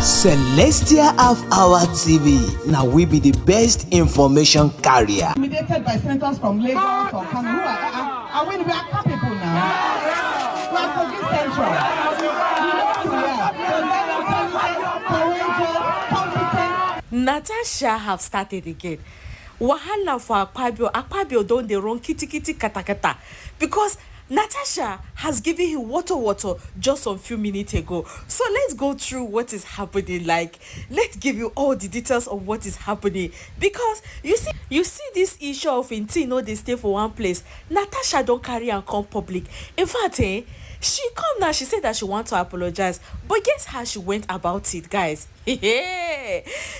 Celestial Half Hour TV. Now we be the best information carrier. Intimidated by senators from Lagos or Kano. Are we are capable now? We are Kogi Central. You know who we are. So courageous, competent. Natasha have started again. Wahala for Akpabio don't they run kitty kata kata because Natasha has given him water just some few minutes ago. So let's go through what is happening. Like, let's give you all the details of what is happening. Because you see this issue of they stay for one place. Natasha don't carry and come public. In fact, she come now, she said that she want to apologize. But guess how she went about it, guys?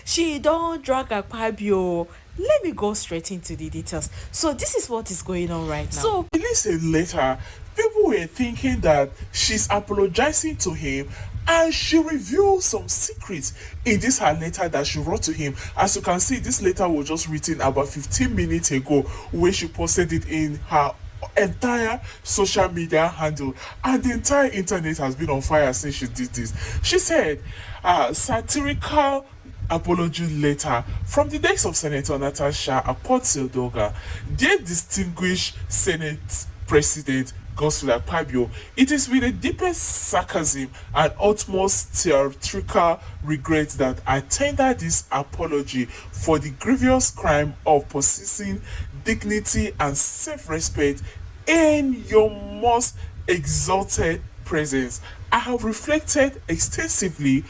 She don't drag Akpabio. Let me go straight into the details. So this is what is going on right now. So listen, later, people were thinking that she's apologizing to him and she revealed some secrets in this her letter that she wrote to him. As you can see, this letter was just written about 15 minutes ago where she posted it in her entire social media handle, and the entire internet has been on fire since she did this. She said, satirical apology letter from the desk of Senator Natasha Akpotsildoga, dear distinguished Senate President Godswill Akpabio, it is with the deepest sarcasm and utmost theatrical regret that I tender this apology for the grievous crime of possessing dignity and self-respect in your most exalted presence. I have reflected extensively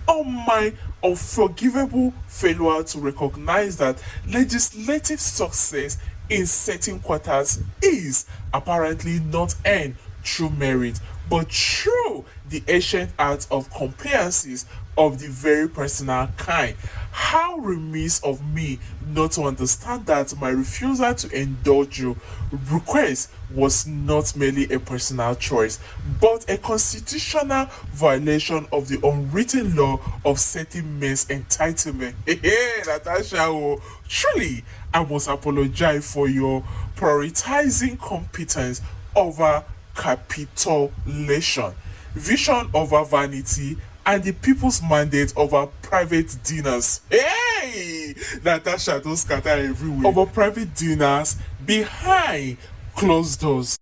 on my unforgivable failure to recognize that legislative success in certain quarters is apparently not earned through merit, but through the ancient art of compliances of the very personal kind. How remiss of me not to understand that my refusal to indulge your request was not merely a personal choice, but a constitutional violation of the unwritten law of certain men's entitlement. Hey, Natasha, truly, I must apologize for your prioritizing competence over capitulation, vision over vanity, and the people's mandate over private dinners. Hey! Natasha, don't scatter everywhere. Over private dinners behind closed doors.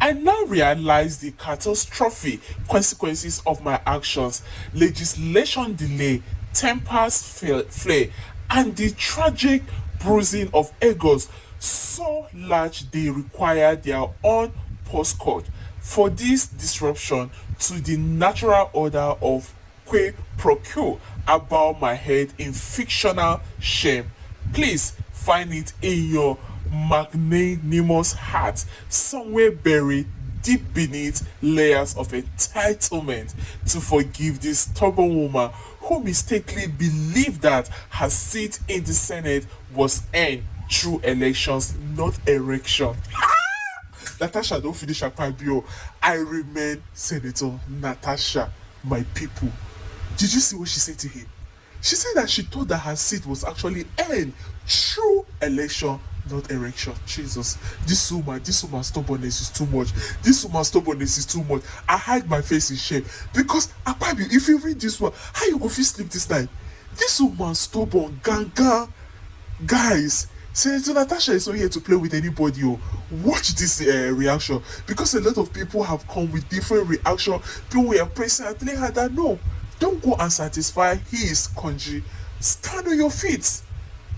I now realize the catastrophic consequences of my actions, legislation delay, tempers flare, and the tragic bruising of egos so large they require their own postcode. For this disruption to the natural order of que pro quo about my head in fictional shame, please find it in your magnanimous heart, somewhere buried deep beneath layers of entitlement, to forgive this stubborn woman who mistakenly believed that her seat in the Senate was earned through elections, not erection. Natasha, don't finish Akpabio. I remain Senator Natasha, my people. Did you see what she said to him? She said that she thought that her seat was actually earned through election, not erection. Jesus, this woman's stubbornness is too much. This woman's stubbornness is too much. I hide my face in shame because Akpabio, if you read this one, how you go feel sleep this night? This woman's stubborn, ganga, guys. Senator Natasha is not here to play with anybody. Watch this reaction, because a lot of people have come with different reaction. People were pressing and telling her that no, don't go and satisfy his country. Stand on your feet.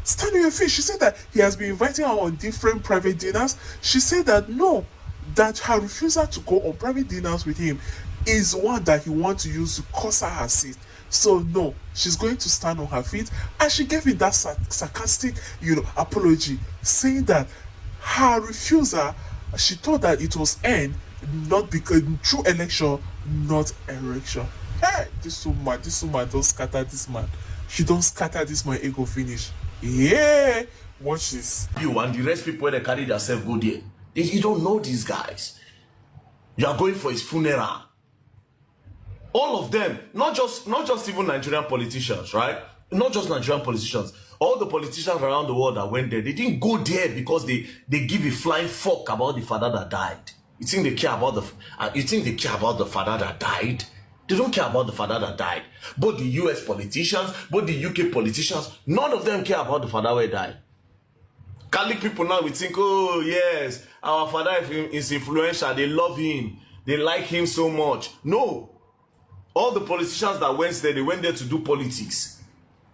Stand on your feet. She said that he has been inviting her on different private dinners. She said that no, that her refusal to go on private dinners with him is one that he wants to use to cost her seat. So no, she's going to stand on her feet, and she gave him that sarcastic, apology, saying that her refusal, she thought that it was earned, not because through election, not erection. Hey, this woman don't scatter this man. She don't scatter this man ego finish. Yeah, watch this. You and the rest people when they carry themselves go there. You don't know these guys. You are going for his funeral. All of them, not just even Nigerian politicians, right? Not just Nigerian politicians. All the politicians around the world that went there, they didn't go there because they give a flying fuck about the father that died. You think they care about the father that died? They don't care about the father that died. Both the US politicians, both the UK politicians, none of them care about the father who died. Catholic people now we think, oh yes, our father is influential, they love him, they like him so much. No. All the politicians that went there, they went there to do politics.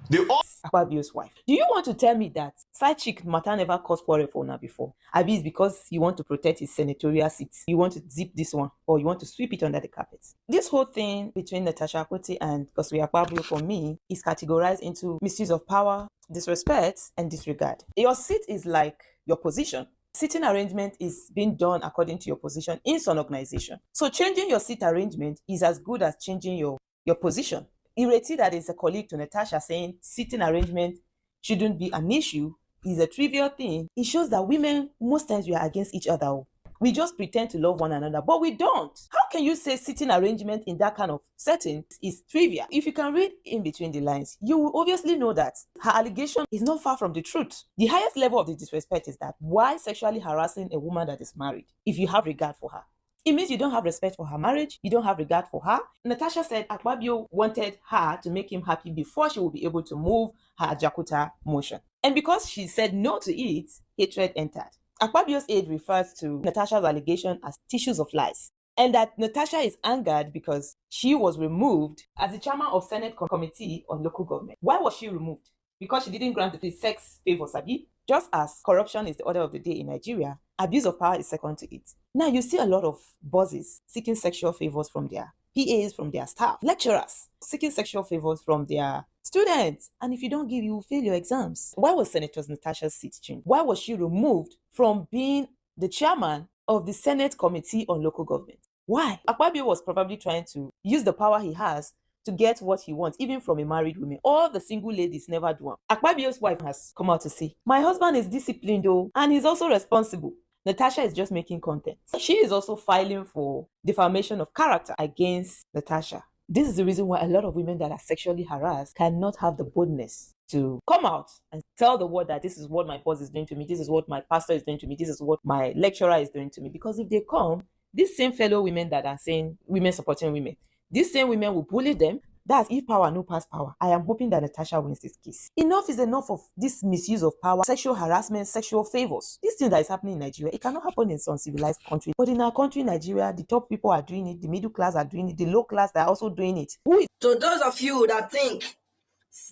They all Akpabio's wife. Do you want to tell me that side chick matter never caused quarrel for una before? Abi it's because you want to protect his senatorial seats. You want to zip this one, or you want to sweep it under the carpet. This whole thing between Natasha Akpoti and Godswill Akpabio, for me, is categorized into misuse of power, disrespect, and disregard. Your seat is like your position. Seating arrangement is being done according to your position in some organization. So changing your seat arrangement is as good as changing your position. Ireti, that is a colleague to Natasha, saying seating arrangement shouldn't be an issue is a trivial thing. It shows that women, most times, we are against each other. We just pretend to love one another, but we don't. How can you say seating arrangement in that kind of setting is trivial? If you can read in between the lines, you will obviously know that her allegation is not far from the truth. The highest level of the disrespect is that why sexually harassing a woman that is married if you have regard for her? It means you don't have respect for her marriage. You don't have regard for her. Natasha said Akpabio wanted her to make him happy before she will be able to move her Jakarta motion. And because she said no to it, hatred entered. Akpabio's aide refers to Natasha's allegation as tissues of lies, and that Natasha is angered because she was removed as the chairman of Senate Committee on Local Government. Why was she removed? Because she didn't grant the sex favor, Sabi? Just as corruption is the order of the day in Nigeria, abuse of power is second to it. Now you see a lot of bosses seeking sexual favors from their PAs, from their staff, lecturers seeking sexual favors from their students. And if you don't give, you will fail your exams. Why was Senator Natasha's seat changed? Why was she removed from being the chairman of the Senate Committee on Local Government? Why? Akpabio was probably trying to use the power he has to get what he wants, even from a married woman. All the single ladies never do. Akpabio's wife has come out to say, my husband is disciplined though, and he's also responsible. Natasha is just making content. She is also filing for defamation of character against Natasha. This is the reason why a lot of women that are sexually harassed cannot have the boldness to come out and tell the world that this is what my boss is doing to me, this is what my pastor is doing to me, this is what my lecturer is doing to me. Because if they come, these same fellow women that are saying women supporting women, these same women will bully them. That's if power no pass power. I am hoping that Natasha wins this case. Enough is enough of this misuse of power, sexual harassment, sexual favors. This thing that is happening in Nigeria, it cannot happen in some civilized country. But in our country, Nigeria, the top people are doing it, the middle class are doing it, the low class are also doing it. To those of you that think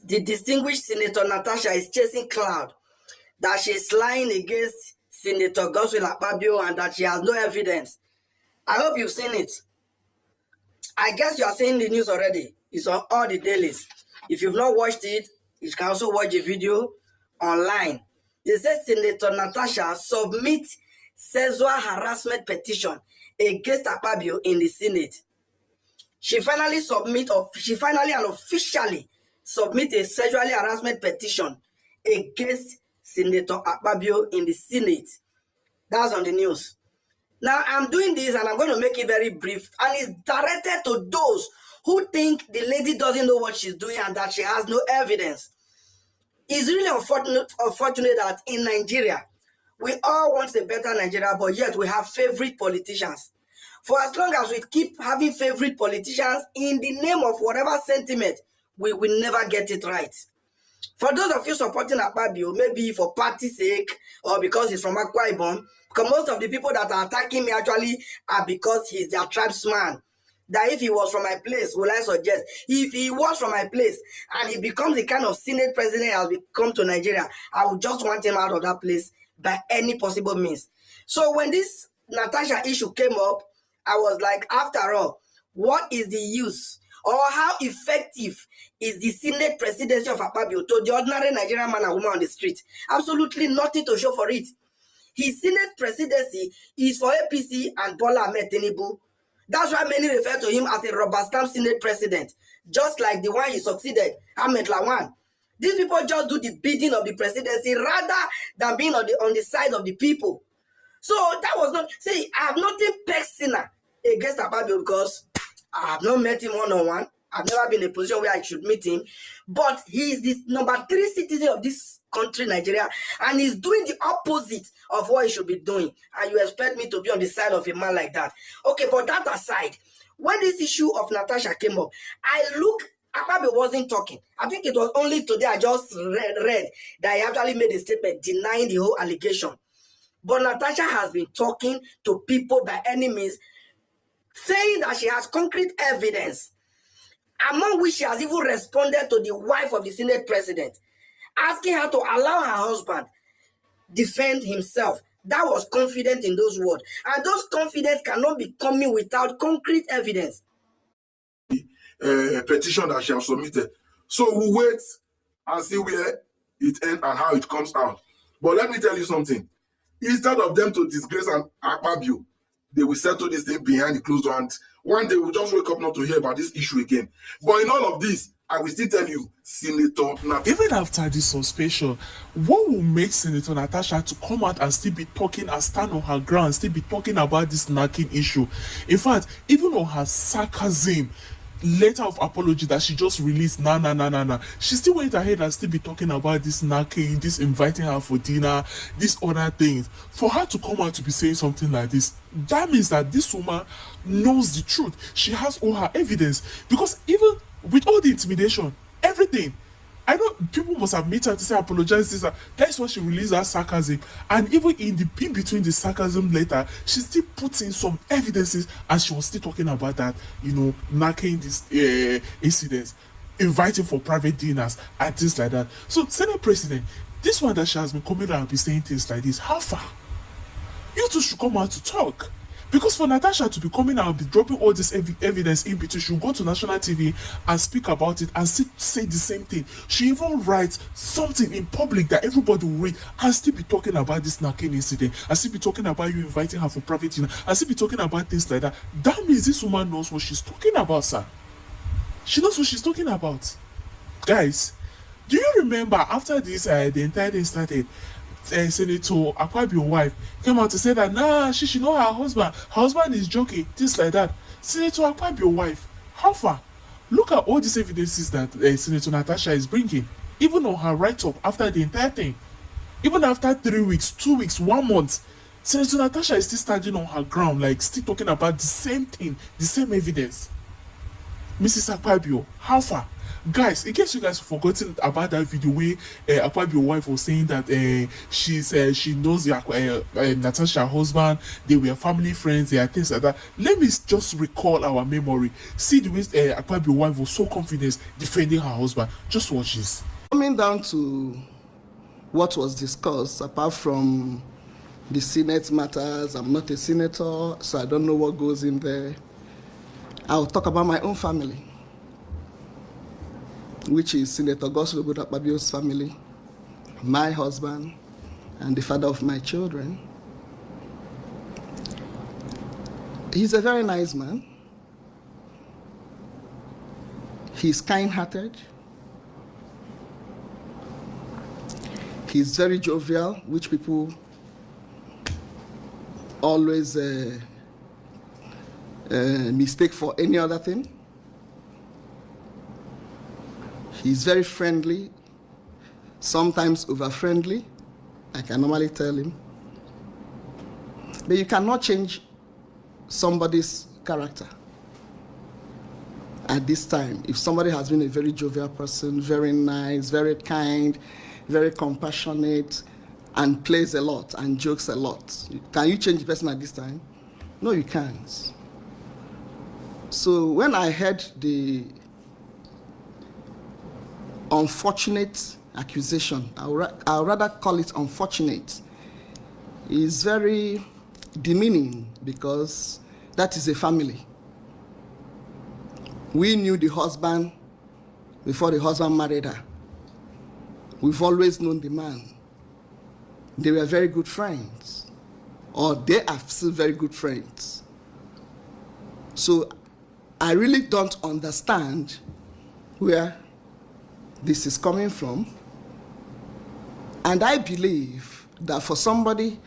the distinguished Senator Natasha is chasing cloud, that she's lying against Senator Godswill Akpabio and that she has no evidence, I hope you've seen it. I guess you are seeing the news already. It's on all the dailies. If you've not watched it, you can also watch the video online. They said Senator Natasha submit sexual harassment petition against Akpabio in the Senate. She finally and officially submit a sexually harassment petition against Senator Akpabio in the Senate. That's on the news. Now, I'm doing this and I'm going to make it very brief, and it's directed to those who think the lady doesn't know what she's doing and that she has no evidence. It's really unfortunate that in Nigeria, we all want a better Nigeria, but yet we have favorite politicians. For as long as we keep having favorite politicians in the name of whatever sentiment, we will never get it right. For those of you supporting Akpabio, maybe for party's sake or because he's from Akwa Ibom, because most of the people that are attacking me actually are because he's their tribesman. That if he was from my place, will I suggest, if he was from my place and he becomes the kind of Senate president has become to Nigeria, I would just want him out of that place by any possible means. So when this Natasha issue came up, I was like, after all, what is the use or how effective is the Senate presidency of Akpabio to the ordinary Nigerian man and woman on the street? Absolutely nothing to show for it. His Senate presidency is for APC and Bola Ahmed Tinubu. That's why many refer to him as a rubber stamp Senate president, just like the one he succeeded, Ahmed Lawan. These people just do the bidding of the presidency rather than being on the side of the people. So that was not, see, I have nothing personal against Akpabio because I have not met him one-on-one. I've never been in a position where I should meet him. But he is the number 3 citizen of this country, Nigeria, and he's doing the opposite of what he should be doing. And you expect me to be on the side of a man like that? Okay, but that aside, when this issue of Natasha came up, Akpabio wasn't talking. I think it was only today I just read that he actually made a statement denying the whole allegation. But Natasha has been talking to people by any means, saying that she has concrete evidence, among which she has even responded to the wife of the Senate president, asking her to allow her husband defend himself. That was confident in those words. And those confidence cannot be coming without concrete evidence. Petition that she has submitted. So we'll wait and see where it ends and how it comes out. But let me tell you something. Instead of them to disgrace an Akpabio, they will settle this thing behind the closed doors. One day we'll just wake up not to hear about this issue again. But in all of this, I will still tell you, Senator Natasha. Even after this suspension, what will make Senator Natasha to come out and still be talking and stand on her ground, still be talking about this knacking issue? In fact, even on her sarcasm, letter of apology that she just released, she still went ahead and still be talking about this knacking, this inviting her for dinner, these other things. For her to come out to be saying something like this, that means that this woman knows the truth. She has all her evidence. Because even with all the intimidation, everything, I know people must have met her to say apologize. That's why she released her sarcasm. And even in between the sarcasm letter, she still puts in some evidences, and she was still talking about that, knocking this incidents, inviting for private dinners and things like that. So, Senate President, this one that she has been coming out and be saying things like this, how far? You two should come out to talk. Because for Natasha to be coming out and be dropping all this evidence in between, she'll go to national TV and speak about it and still say the same thing. She even writes something in public that everybody will read and still be talking about this knacking incident, and still be talking about you inviting her for private dinner, and still be talking about things like that. That means this woman knows what she's talking about, sir. She knows what she's talking about. Guys, do you remember after this, the entire thing started, Senator Akpabio's wife came out to say that she should know her husband is joking, things like that. Senator Akpabio's wife, how far? Look at all these evidences that Senator Natasha is bringing, even on her write-up after the entire thing. Even after 3 weeks, 2 weeks, 1 month, Senator Natasha is still standing on her ground, like still talking about the same thing, the same evidence. Mrs. Akpabio, how far? Guys, in case you guys have forgotten about that video where Akpabio's wife was saying that she knows Natasha's husband, they were family friends, they are things like that. Let me just recall our memory. See the way Akpabio's wife was so confident defending her husband. Just watch this. Coming down to what was discussed, apart from the Senate matters, I'm not a senator, so I don't know what goes in there. I'll talk about my own family, which is Senator Godswill Akpabio's family, my husband, and the father of my children. He's a very nice man. He's kind-hearted. He's very jovial, which people always mistake for any other thing. He's very friendly, sometimes over-friendly, I can normally tell him. But you cannot change somebody's character at this time. If somebody has been a very jovial person, very nice, very kind, very compassionate, and plays a lot and jokes a lot, can you change the person at this time? No, you can't. So when I heard the unfortunate accusation, I'll rather call it unfortunate, is very demeaning, because that is a family. We knew the husband before the husband married her. We've always known the man. They were very good friends, or they are still very good friends. So I really don't understand where this is coming from. And I believe that for somebody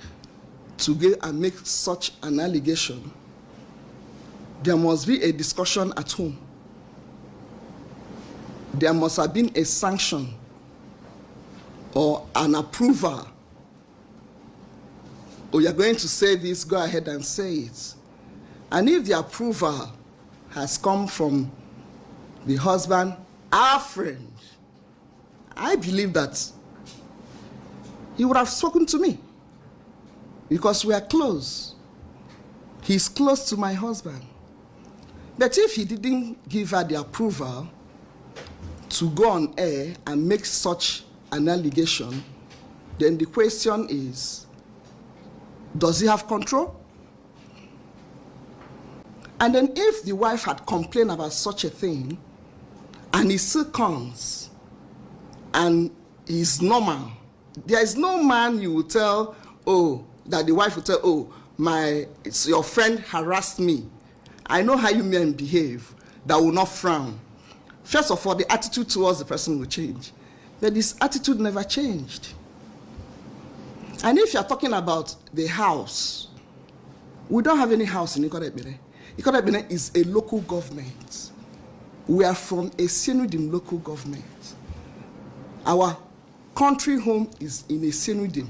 to go and make such an allegation, there must be a discussion at home. There must have been a sanction or an approval. Or you're going to say this, go ahead and say it. And if the approval has come from the husband, our friend, I believe that he would have spoken to me because we are close. He's close to my husband. But if he didn't give her the approval to go on air and make such an allegation, then the question is, does he have control? And then if the wife had complained about such a thing, and he still comes, and he's normal, there is no man you will tell, oh, that the wife will tell, oh, your friend harassed me. I know how you men behave, that will not frown. First of all, the attitude towards the person will change. But this attitude never changed. And if you're talking about the house, we don't have any house in Ikorebene. Ikorebene is a local government. We are from a Senudim local government. Our country home is in a Senudim,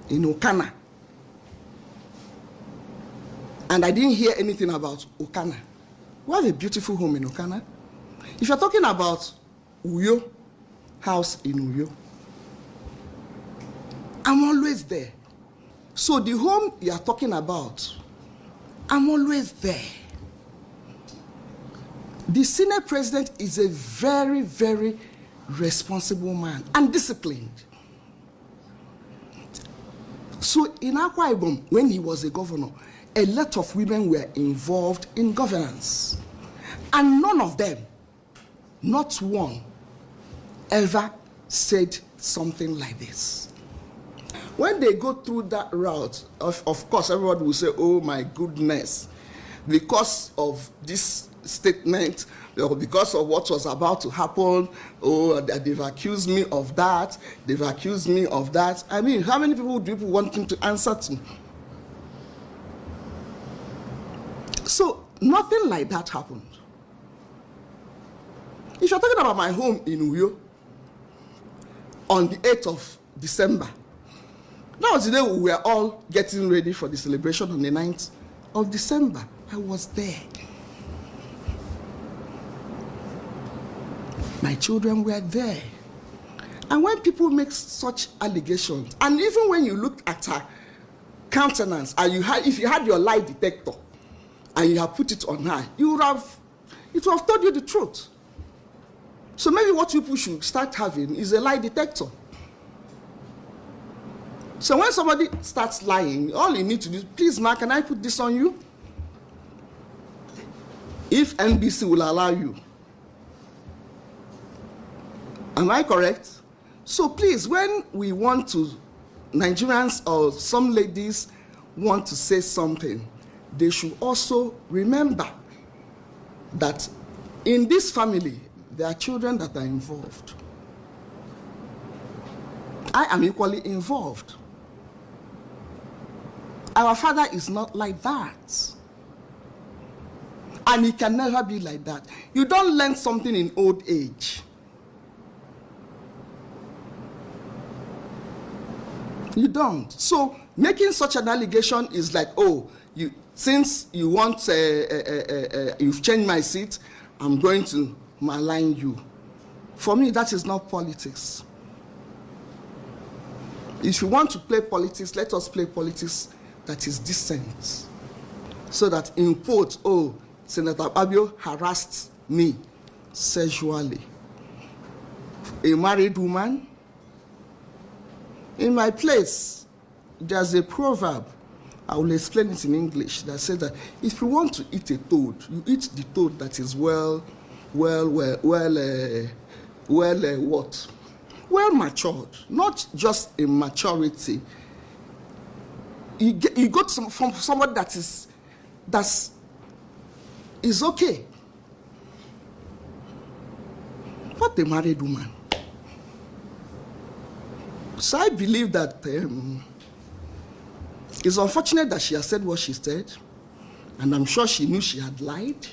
in Okana. And I didn't hear anything about Okana. We have a beautiful home in Okana. If you're talking about Uyo, house in Uyo, I'm always there. So the home you are talking about, I'm always there. The Senate president is a very, very responsible man and disciplined. So in Akwa Ibom, when he was a governor, a lot of women were involved in governance. And none of them, not one, ever said something like this. When they go through that route, of course, everybody will say, oh my goodness, because of this statement, or because of what was about to happen, oh, they've accused me of that, they've accused me of that. I mean, how many people do people want him to answer to? So, nothing like that happened. If you're talking about my home in Uyo, on the 8th of December, that was the day we were all getting ready for the celebration on the 9th of December. I was there. My children were there. And when people make such allegations, and even when you look at her countenance, and if you had your lie detector, and you have put it on her, it would have told you the truth. So maybe what people should start having is a lie detector. So when somebody starts lying, all you need to do is, please, Ma, can I put this on you? If NBC will allow you. Am I correct? So please, when we want to, Nigerians or some ladies want to say something, they should also remember that in this family, there are children that are involved. I am equally involved. Our father is not like that. And he can never be like that. You don't learn something in old age. You don't. So making such an allegation is like, oh, since you want, you've changed my seat, I'm going to malign you. For me, that is not politics. If you want to play politics, let us play politics that is decent. So that in quote, oh, Senator Abio harassed me sexually. A married woman. In my place, there's a proverb, I will explain it in English, that says that if you want to eat a toad, you eat the toad that is well matured, not just a maturity. You got from somebody that is okay. What a married woman. So I believe that it's unfortunate that she has said what she said, and I'm sure she knew she had lied.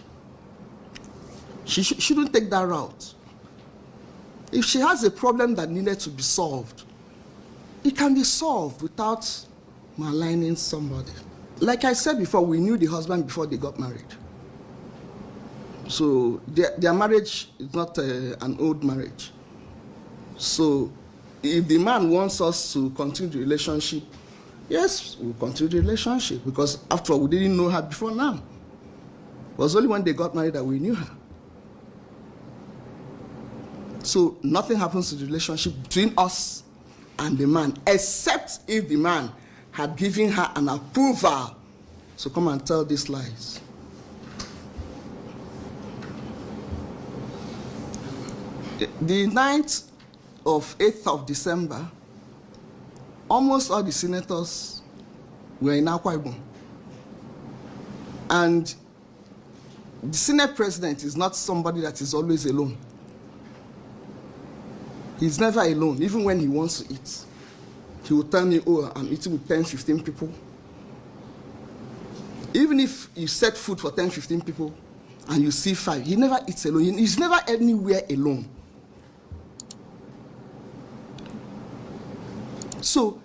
She shouldn't take that route. If she has a problem that needed to be solved, it can be solved without maligning somebody. Like I said before, we knew the husband before they got married. So their marriage is not an old marriage. So if the man wants us to continue the relationship, yes, we'll continue the relationship, because after all, we didn't know her before now. It was only when they got married that we knew her. So nothing happens to the relationship between us and the man, except if the man had given her an approval to come and tell these lies. The 8th of December, almost all the senators were in Akwa Ibom. And the Senate president is not somebody that is always alone. He's never alone, even when he wants to eat. He will tell me, oh, I'm eating with 10, 15 people. Even if you set food for 10, 15 people and you see 5, he never eats alone. He's never anywhere alone. So,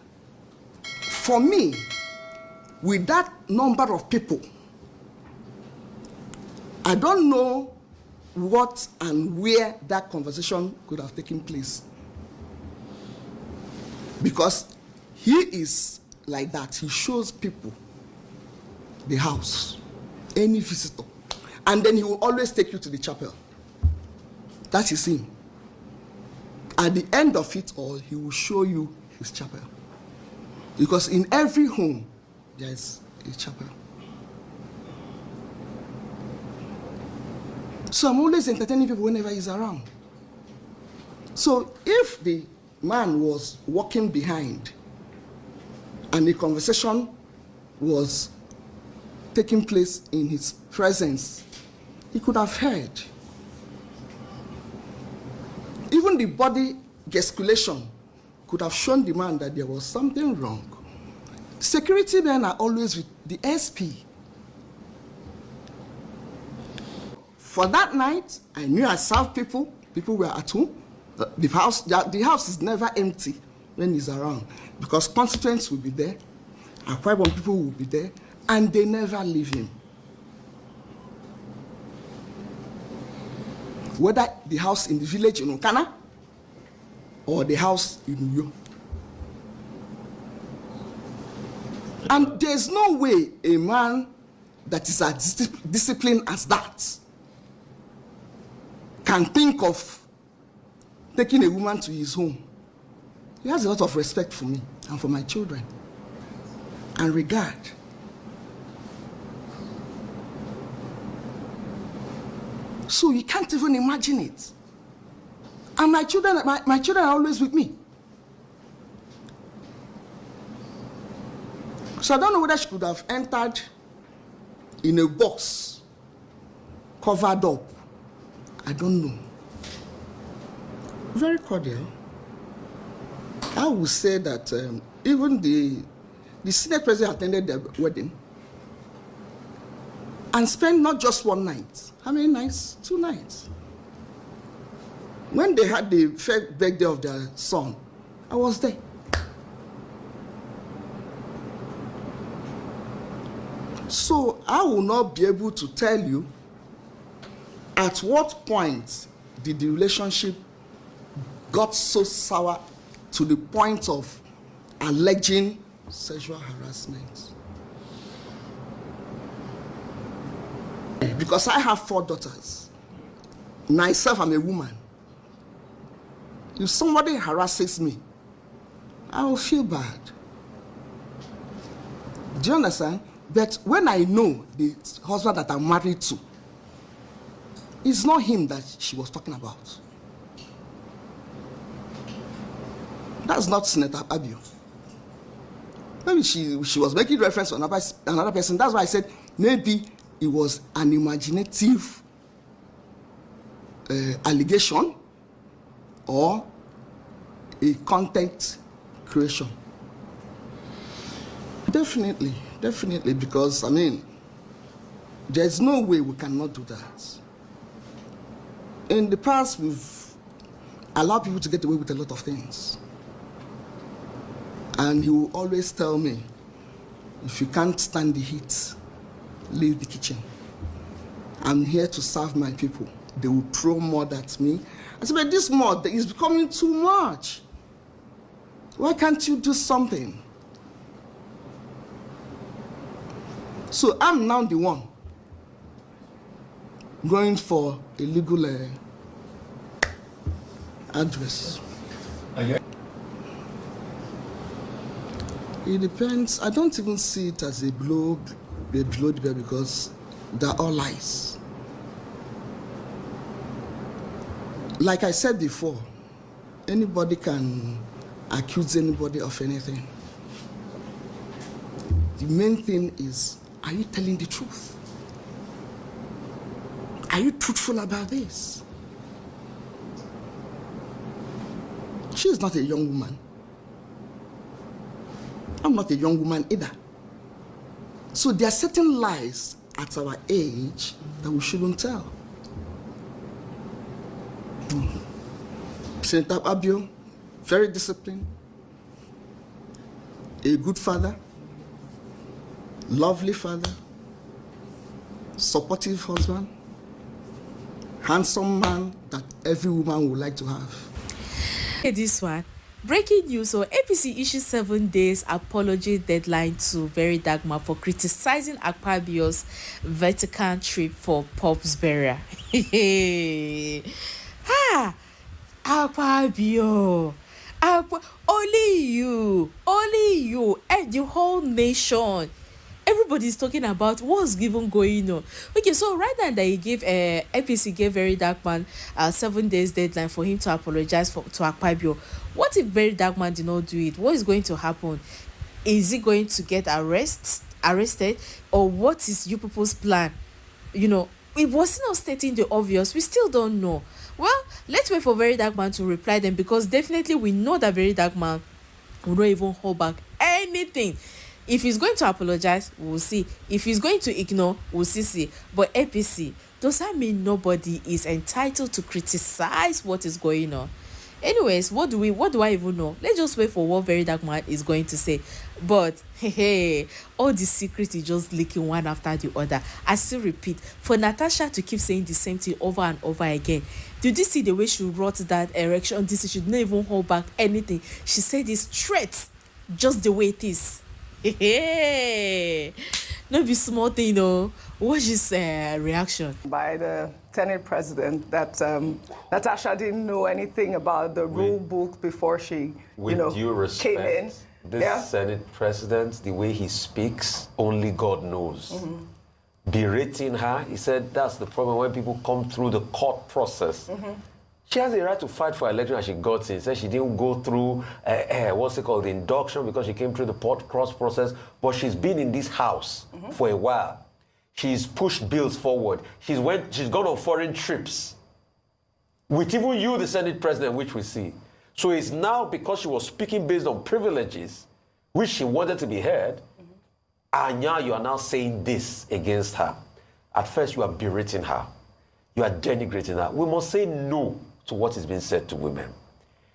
for me, with that number of people, I don't know what and where that conversation could have taken place. Because he is like that. He shows people the house, any visitor. And then he will always take you to the chapel. That is him. At the end of it all, he will show you his chapel. Because in every home, there is a chapel. So I'm always entertaining people whenever he's around. So if the man was walking behind and the conversation was taking place in his presence, he could have heard. Even the body gesticulation could have shown the man that there was something wrong. Security men are always with the SP. For that night, I knew I served people. People were at home. The house is never empty when he's around, because constituents will be there, Akwa Ibom people will be there, and they never leave him. Whether the house in the village in Okana or the house in Uyo. And there's no way a man that is as disciplined as that can think of taking a woman to his home. He has a lot of respect for me and for my children and regard. So you can't even imagine it. And my children are always with me. So I don't know whether she could have entered in a box, covered up. I don't know. Very cordial. I would say that even the Senate president attended their wedding and spent not just one night. How many nights? 2 nights. When they had the first birthday of their son, I was there. So I will not be able to tell you at what point did the relationship got so sour to the point of alleging sexual harassment. Because I have 4 daughters. Myself, I'm a woman. If somebody harasses me, I will feel bad. Do you understand? But when I know the husband that I'm married to, it's not him that she was talking about. That's not Senator Abio. Maybe she was making reference to another person. That's why I said maybe it was an imaginative allegation or a content creation. Definitely, because I mean, there's no way we cannot do that. In the past, we've allowed people to get away with a lot of things. And he will always tell me, if you can't stand the heat, leave the kitchen. I'm here to serve my people. They will throw mud at me. I said, but this mud is becoming too much. Why can't you do something? So I'm now the one going for a legal address. It depends. I don't even see it as a blow the bell because they're all lies. Like I said before, anybody can accuse anybody of anything. The main thing is, are you telling the truth? Are you truthful about this? She is not a young woman. I'm not a young woman either. So there are certain lies at our age that we shouldn't tell. Senator Abio, very disciplined, a good father, lovely father, supportive husband, handsome man that every woman would like to have. Hey, this one. Breaking news, so APC issued 7 days apology deadline to Very Dark Man for criticizing Akpabio's Vatican trip for Pope's burial. Ha! Akpabio! Only you, and the whole nation. Everybody's talking about what's even going on. Okay, so right now that he gave APC gave Very Dark Man 7 days deadline for him to apologize to Akpabio. What if Very Dark Man did not do it? What is going to happen? Is he going to get arrested, or what is you people's plan? You know, it was not stating the obvious. We still don't know. Well, let's wait for Very Dark Man to reply them, because definitely we know that Very Dark Man will not even hold back anything. If he's going to apologize, we'll see. If he's going to ignore, we'll see. But APC, does that mean nobody is entitled to criticize what is going on? Anyways, what do I even know? Let's just wait for what Very Dark Man is going to say. But hey, all the secrets is just leaking one after the other. I still repeat, for Natasha to keep saying the same thing over and over again. Did you see the way she wrote that erection? This should not even hold back anything. She said it straight, just the way it is. Hey, no be small thing, no. What's his reaction? By the Senate president that Natasha didn't know anything about the rule book before she, due respect, came in. This Senate president, the way he speaks, only God knows. Berating her, he said that's the problem when people come through the court process. She has a right to fight for election and she got in. Said she didn't go through, the induction because she came through the cross process, but she's been in this house for a while. She's pushed bills forward. She's gone on foreign trips. With even you, the Senate president, which we see. So it's now because she was speaking based on privileges, which she wanted to be heard, and now you are now saying this against her. At first, you are berating her. You are denigrating her. We must say no to what is being said to women.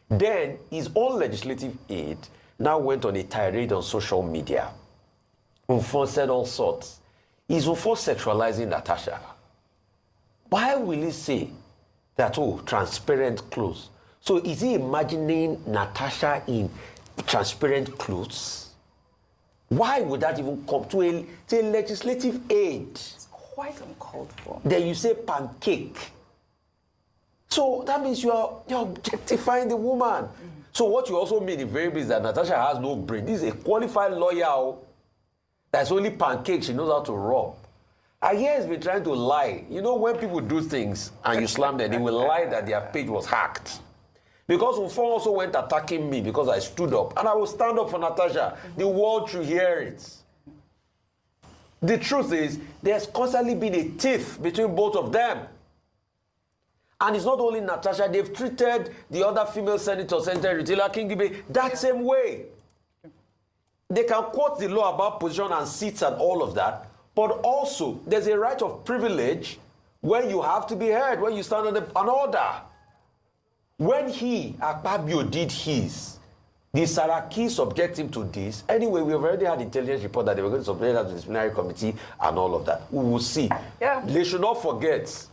Then, his own legislative aide now went on a tirade on social media. Umfon said all sorts. He's Umfon sexualizing Natasha. Why will he say that, transparent clothes? So is he imagining Natasha in transparent clothes? Why would that even come to a legislative aid? It's quite uncalled for. Then you say pancake. So that means you're objectifying the woman. So what you also mean in very big is that Natasha has no brain. This is a qualified lawyer. That's only pancake she knows how to rub. And he has been trying to lie. You know, when people do things and you slam them, they will lie that their page was hacked. Because Ufon also went attacking me because I stood up. And I will stand up for Natasha. The world should hear it. The truth is, there's constantly been a tiff between both of them. And it's not only Natasha, they've treated the other female senator, Senator Rutila Kingibe, that same way. They can quote the law about position and seats and all of that, but also there's a right of privilege when you have to be heard, when you stand on an order. When Akpabio did his, The Saraki subject him to this. Anyway, we've already had intelligence report that they were going to subject that to the disciplinary committee and all of that. We will see. Yeah. They should not forget,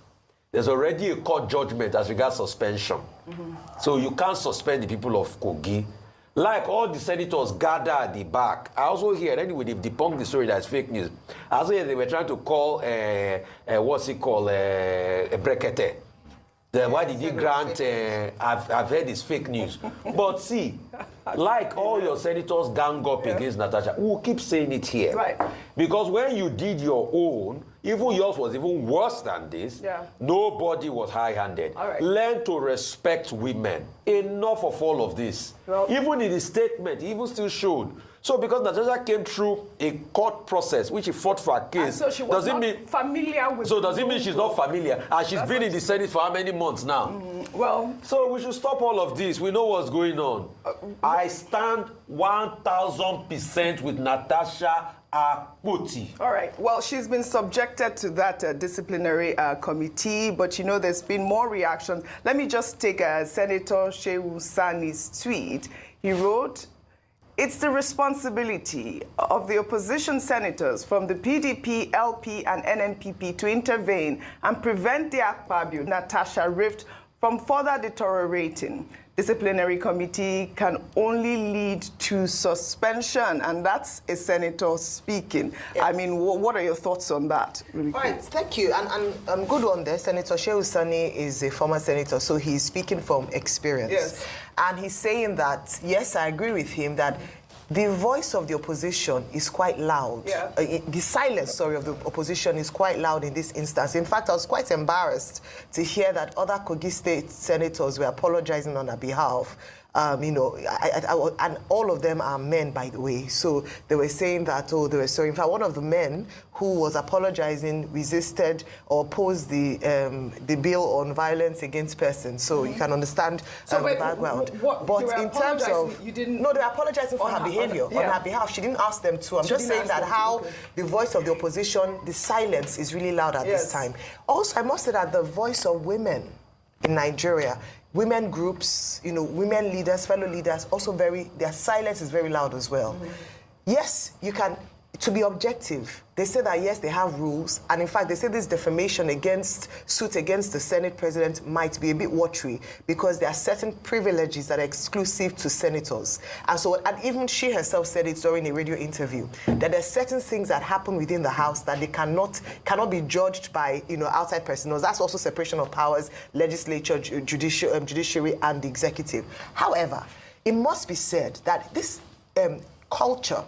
there's already a court judgment as regards suspension. So you can't suspend the people of Kogi. Like all the senators gather at the back. I also hear, anyway, they've debunked the story that's fake news. I also hear they were trying to call, what's it called, a brekete. Why did he grant, I've heard it's fake news. But see, like all your senators gang up against Natasha, we'll keep saying it here. Right. Because when you did your own, even yours was even worse than this, nobody was high-handed. All right. Learn to respect women. Enough of all of this. Well, even in his statement, he even still showed. So because Natasha came through a court process, which he fought for a case, so she was not familiar with. So does it mean she's not familiar? And she's been in the Senate for how many months now? Well, so we should stop all of this. We know what's going on. I stand 1,000% with Natasha Akpoti. All right. Well, she's been subjected to that disciplinary committee, but you know there's been more reactions. Let me just take Senator Shehu Sani's tweet. He wrote, "It's the responsibility of the opposition senators from the PDP, LP, and NNPP to intervene and prevent the Akpabio-Natasha rift from further deteriorating. Disciplinary committee can only lead to suspension," and that's a senator speaking. Yes. I mean, what are your thoughts on that? Really all right, thank you. And good on there. Senator Shehu Sani is a former senator, so he's speaking from experience. Yes. And he's saying that, yes, I agree with him that the voice of the opposition is quite loud. Yeah. The silence, of the opposition is quite loud in this instance. In fact, I was quite embarrassed to hear that other Kogi State senators were apologizing on her behalf. And all of them are men, by the way. So they were saying that, they were sorry. In fact, one of the men who was apologizing resisted or opposed the bill on violence against persons. So you can understand the background. But in terms of, no, they were apologizing for her behavior on her behalf. She didn't ask them to. I'm just saying that how the voice of the opposition, the silence is really loud at this time. Also, I must say that the voice of women in Nigeria, women groups, women leaders, fellow leaders, also their silence is very loud as well. Yes, you can, to be objective, they say that yes, they have rules, and in fact, they say this defamation suit against the Senate president might be a bit watery because there are certain privileges that are exclusive to senators. And even she herself said it during a radio interview, that there are certain things that happen within the House that they cannot be judged by, outside personnel. That's also separation of powers, legislature, judiciary, and the executive. However, it must be said that this culture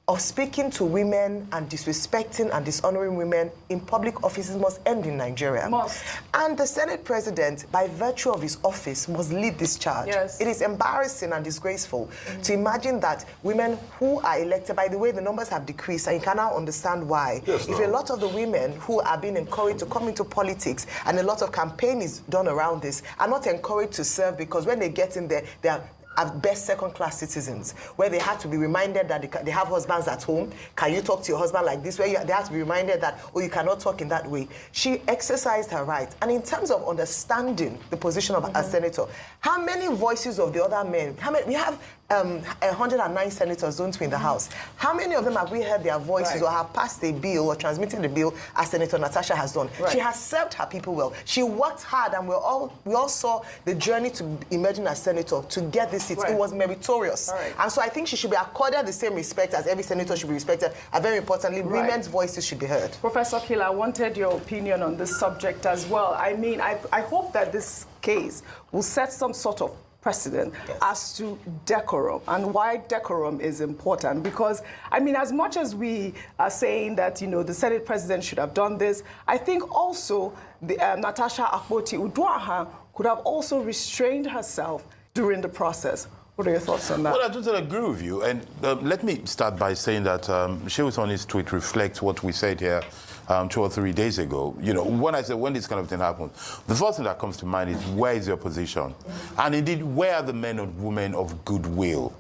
of speaking to women and disrespecting and dishonoring women in public offices must end in Nigeria. Must. And the Senate president, by virtue of his office, must lead this charge. Yes. It is embarrassing and disgraceful to imagine that women who are elected, by the way, the numbers have decreased, and you can now understand why. Yes, if a lot of the women who are being encouraged to come into politics, and a lot of campaign is done around this, are not encouraged to serve because when they get in there, they are at best second-class citizens, where they have to be reminded that they have husbands at home. Can you talk to your husband like this? Where they have to be reminded that, you cannot talk in that way. She exercised her right. And in terms of understanding the position of a senator, how many voices of the other men, we have 109 senators, don't we, in the House. How many of them have we heard their voices or have passed a bill or transmitted a bill as Senator Natasha has done? Right. She has served her people well. She worked hard, and we all saw the journey to emerging as senator to get this seat. Right. It was meritorious. Right. And so I think she should be accorded the same respect as every senator should be respected. And very importantly, women's voices should be heard. Professor Kila, I wanted your opinion on this subject as well. I mean, I hope that this case will set some sort of precedent as to decorum and why decorum is important. Because, I mean, as much as we are saying that, the Senate president should have done this, I think also the, Natasha Akpoti Uduaha could have also restrained herself during the process. What are your thoughts on that? Well, I totally agree with you. And let me start by saying that Shehu Sani's tweet reflects what we said here 2 or 3 days ago. When I say when this kind of thing happens, the first thing that comes to mind is where is your position? And indeed, where are the men and women of goodwill?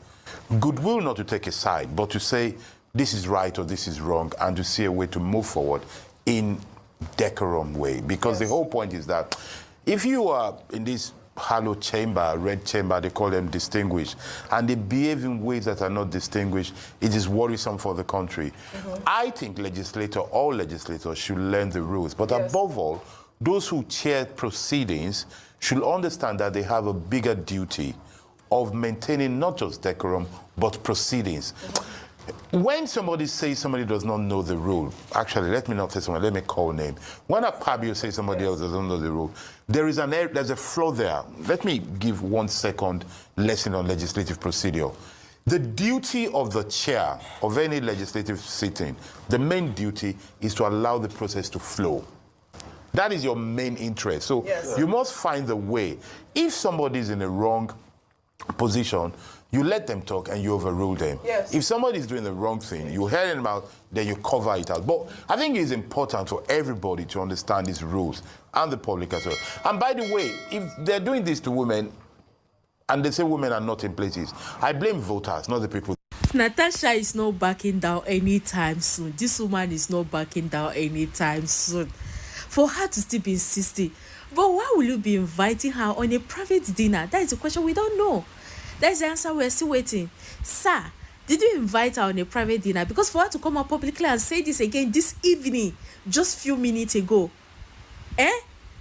Goodwill not to take a side, but to say this is right or this is wrong, and to see a way to move forward in decorum way. Because the whole point is that if you are in this hallowed chamber, red chamber, they call them distinguished, and they behave in ways that are not distinguished, it is worrisome for the country. I think all legislators should learn the rules, but above all, those who chair proceedings should understand that they have a bigger duty of maintaining not just decorum, but proceedings. When somebody says somebody does not know the rule, actually, let me not say someone, let me call name. When Akpabio says somebody else doesn't know the rule, there's a flaw there. Let me give 1 second lesson on legislative procedure. The duty of the chair of any legislative sitting, the main duty is to allow the process to flow. That is your main interest. So you must find the way. If somebody is in a wrong position, you let them talk and you overrule them. If somebody is doing the wrong thing, you hear them out, then you cover it out. But I think it's important for everybody to understand these rules, and the public as well. And by the way, if they're doing this to women, and they say women are not in places, I blame voters, not the people. Natasha is not backing down anytime soon. This woman is not backing down anytime soon. For her to still be insisting. But why will you be inviting her on a private dinner? That is a question we don't know. That is the answer we're still waiting. Sir, did you invite her on a private dinner? Because for her to come out publicly and say this again this evening, just few minutes ago.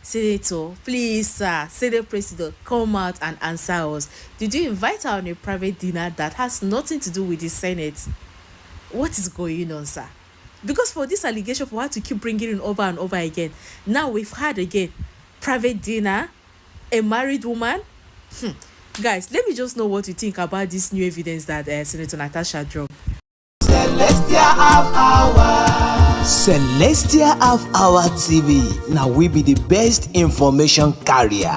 Senator, please, sir, Senate President, come out and answer us. Did you invite her on a private dinner that has nothing to do with the Senate? What is going on, sir? Because for this allegation, for her to keep bringing it over and over again, now we've had again, private dinner, a married woman. Guys, let me just know what you think about this new evidence that Senator Natasha dropped. Celestial Half Hour. Celestial Half Hour TV. Now we be the best information carrier.